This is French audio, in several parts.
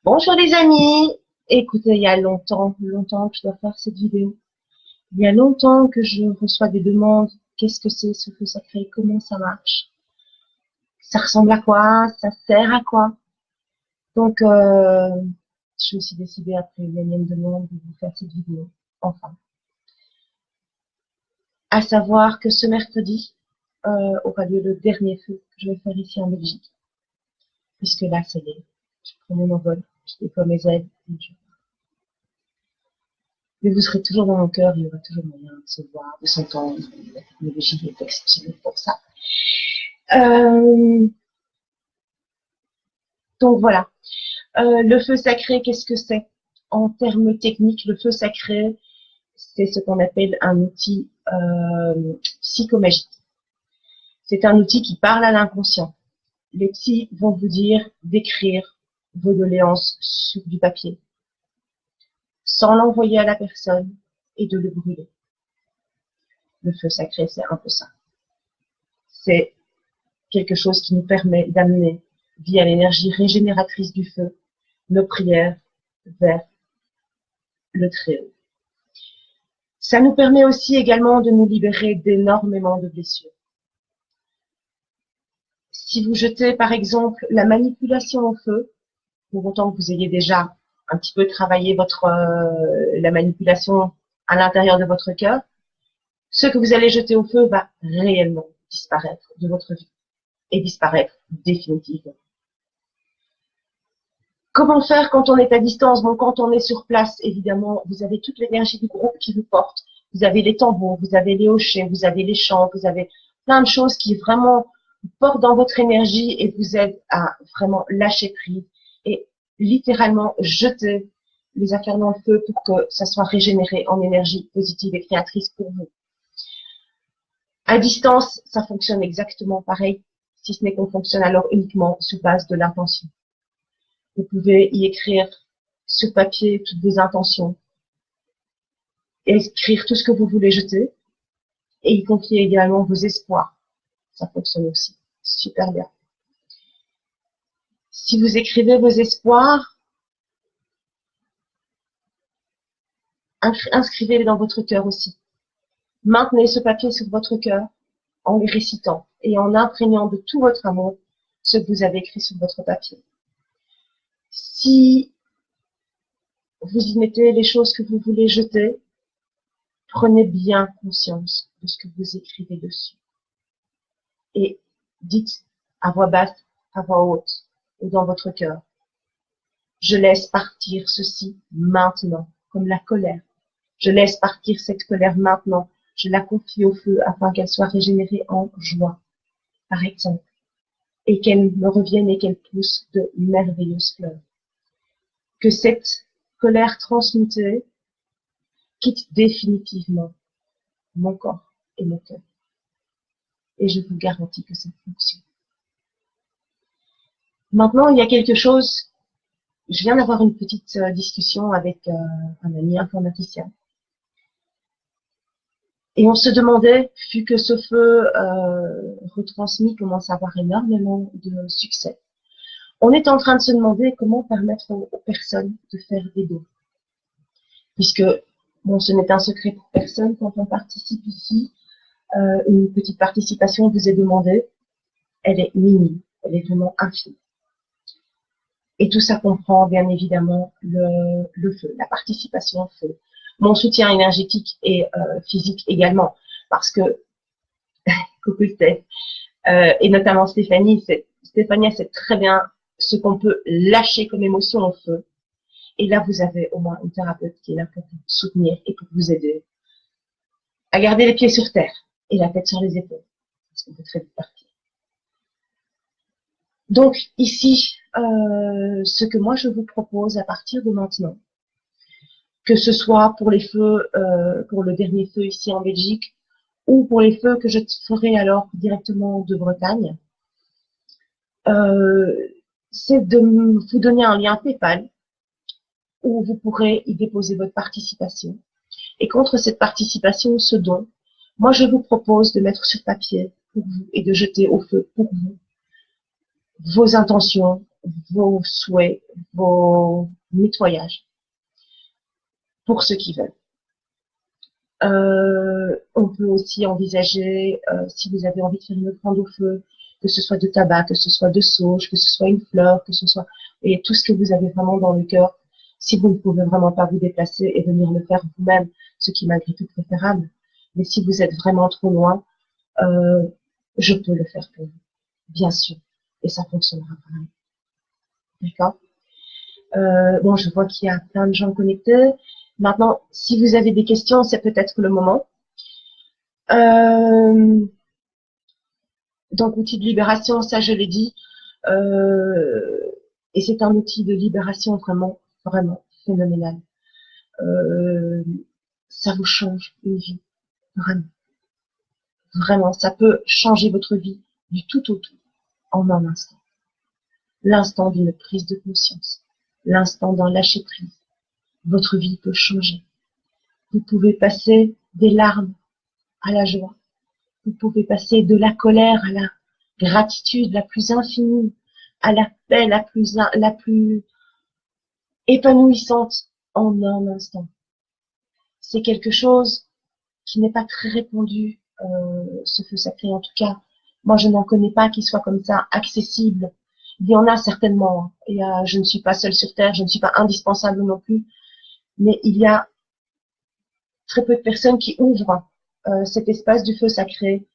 Bonjour les amis, écoutez, il y a longtemps que je dois faire cette vidéo. Il y a longtemps que je reçois des demandes. Qu'est-ce que c'est ce feu sacré? Comment ça marche? Ça ressemble à quoi? Ça sert à quoi? Donc, je me suis décidée après une énième demande de vous faire cette vidéo. Enfin, à savoir que ce mercredi aura lieu le dernier feu que je vais faire ici en Belgique. Puisque là, ça y est, je prends mon envol, je déploie mes ailes. Mais vous serez toujours dans mon cœur, il y aura toujours moyen de se voir, de s'entendre. La technologie est exceptionnelle pour ça. Euh, donc voilà. Le feu sacré, qu'est-ce que c'est? En termes techniques, le feu sacré, c'est ce qu'on appelle un outil psychomagique. C'est un outil qui parle à l'inconscient. Les psys vont vous dire d'écrire vos doléances sur du papier, sans l'envoyer à la personne et de le brûler. Le feu sacré, c'est un peu ça. C'est quelque chose qui nous permet d'amener, via l'énergie régénératrice du feu, nos prières vers le Très-Haut. Ça nous permet aussi également de nous libérer d'énormément de blessures. Si vous jetez par exemple la manipulation au feu, pour autant que vous ayez déjà un petit peu travaillé la manipulation à l'intérieur de votre cœur, ce que vous allez jeter au feu va réellement disparaître de votre vie et disparaître définitivement. Comment faire quand on est à distance? Bon, quand on est sur place, évidemment, vous avez toute l'énergie du groupe qui vous porte. Vous avez les tambours, vous avez les hochets, vous avez les chants, vous avez plein de choses qui vraiment portent dans votre énergie et vous aident à vraiment lâcher prise et littéralement jeter les affaires dans le feu pour que ça soit régénéré en énergie positive et créatrice pour vous. À distance, ça fonctionne exactement pareil, si ce n'est qu'on fonctionne alors uniquement sur base de l'intention. Vous pouvez y écrire sur papier toutes vos intentions, et écrire tout ce que vous voulez jeter, et y confier également vos espoirs. Ça fonctionne aussi super bien. Si vous écrivez vos espoirs, inscrivez-les dans votre cœur aussi. Maintenez ce papier sur votre cœur en les récitant et en imprégnant de tout votre amour ce que vous avez écrit sur votre papier. Si vous y mettez les choses que vous voulez jeter, prenez bien conscience de ce que vous écrivez dessus. Et dites à voix basse, à voix haute, ou dans votre cœur: je laisse partir ceci maintenant, comme la colère. Je laisse partir cette colère maintenant. Je la confie au feu afin qu'elle soit régénérée en joie, par exemple, et qu'elle me revienne et qu'elle pousse de merveilleuses fleurs. Que cette colère transmutée quitte définitivement mon corps et mon cœur. Et je vous garantis que ça fonctionne. Maintenant, il y a quelque chose. Je viens d'avoir une petite discussion avec un ami informaticien. Et on se demandait, vu que ce feu retransmis commence à avoir énormément de succès, on est en train de se demander comment permettre aux personnes de faire des dons. Puisque, bon, ce n'est un secret pour personne, quand on participe ici, une petite participation vous est demandée, elle est minime, elle est vraiment infime. Et tout ça comprend bien évidemment le feu, la participation au feu, mon soutien énergétique et physique également, parce que, coucou Steph, et notamment Stéphanie sait très bien ce qu'on peut lâcher comme émotion au feu. Et là, vous avez au moins une thérapeute qui est là pour vous soutenir et pour vous aider à garder les pieds sur terre et la tête sur les épaules, parce qu'on peut très vite partir. Donc ici, ce que moi je vous propose à partir de maintenant, que ce soit pour les feux, pour le dernier feu ici en Belgique, ou pour les feux que je ferai alors directement de Bretagne, c'est de vous donner un lien PayPal où vous pourrez y déposer votre participation. Et contre cette participation, ce don, moi je vous propose de mettre sur papier pour vous et de jeter au feu pour vous vos intentions, vos souhaits, vos nettoyages, pour ceux qui veulent. On peut aussi envisager, si vous avez envie de faire une offrande au feu, que ce soit de tabac, que ce soit de sauge, que ce soit une fleur, que ce soit et tout ce que vous avez vraiment dans le cœur, si vous ne pouvez vraiment pas vous déplacer et venir le faire vous-même, ce qui est malgré tout préférable. Mais si vous êtes vraiment trop loin, je peux le faire pour vous, bien sûr, et ça fonctionnera pareil. D'accord? Bon, je vois qu'il y a plein de gens connectés. Maintenant, si vous avez des questions, c'est peut-être le moment. Donc, outil de libération, ça je l'ai dit. Et c'est un outil de libération vraiment, vraiment phénoménal. Ça vous change une vie, vraiment. Vraiment, ça peut changer votre vie du tout au tout en un instant. L'instant d'une prise de conscience, l'instant d'un lâcher prise. Votre vie peut changer. Vous pouvez passer des larmes à la joie. Vous pouvez passer de la colère à la gratitude la plus infinie, à la paix la plus épanouissante en un instant. C'est quelque chose qui n'est pas très répandu, ce feu sacré en tout cas. Moi, je n'en connais pas qui soit comme ça, accessible. Il y en a certainement. Je ne suis pas seule sur Terre, je ne suis pas indispensable non plus. Mais il y a très peu de personnes qui ouvrent cet espace du feu sacré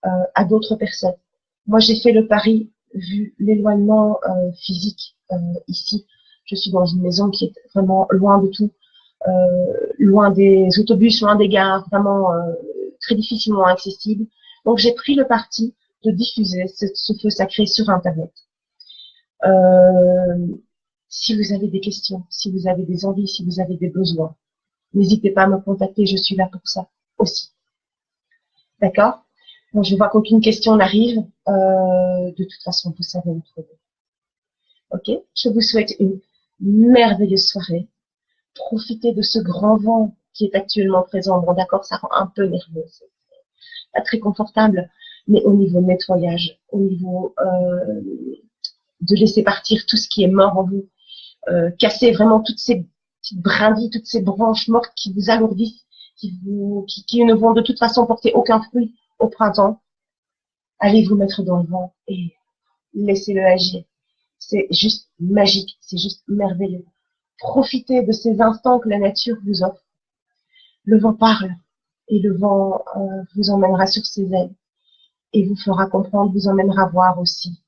à d'autres personnes. Moi, j'ai fait le pari, vu l'éloignement physique ici. Je suis dans une maison qui est vraiment loin de tout, loin des autobus, loin des gares, vraiment très difficilement accessible. Donc, j'ai pris le parti de diffuser ce feu sacré sur Internet. Si vous avez des questions, si vous avez des envies, si vous avez des besoins, n'hésitez pas à me contacter, je suis là pour ça aussi. D'accord? Bon, je vois qu'aucune question n'arrive. De toute façon, vous savez me trouver. Ok? Je vous souhaite une merveilleuse soirée. Profitez de ce grand vent qui est actuellement présent. Bon, d'accord, ça rend un peu nerveux. C'est pas très confortable. Mais au niveau nettoyage, au niveau de laisser partir tout ce qui est mort en vous, casser vraiment toutes ces petites brindilles, toutes ces branches mortes qui vous alourdissent, qui ne vont de toute façon porter aucun fruit au printemps. Allez vous mettre dans le vent et laissez-le agir. C'est juste magique, c'est juste merveilleux. Profitez de ces instants que la nature vous offre. Le vent parle et le vent vous emmènera sur ses ailes et vous fera comprendre, vous emmènera voir aussi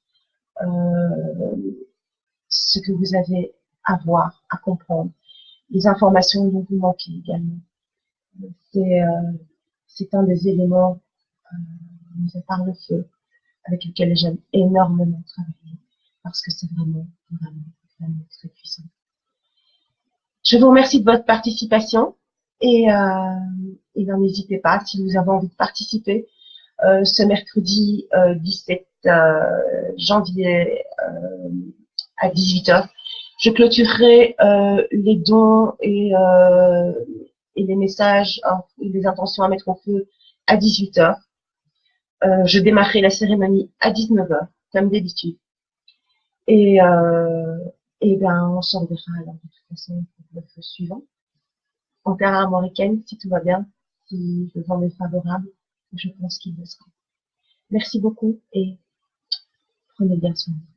ce que vous avez à voir, à comprendre, les informations dont vous manquez également. C'est un des éléments, mis à part le feu, avec lequel j'aime énormément travailler, parce que c'est vraiment, vraiment, vraiment très puissant. Je vous remercie de votre participation et n'hésitez pas, si vous avez envie de participer, ce mercredi 17 janvier à 18h, je clôturerai les dons et les messages et les intentions à mettre au feu à 18h. Je démarrerai la cérémonie à 19h, comme d'habitude. Et ben, on se reverra alors de toute façon pour le feu suivant. En terre armoricaine, si tout va bien, si le vent est favorable, je pense qu'il le sera. Merci beaucoup et prenez bien soin de vous.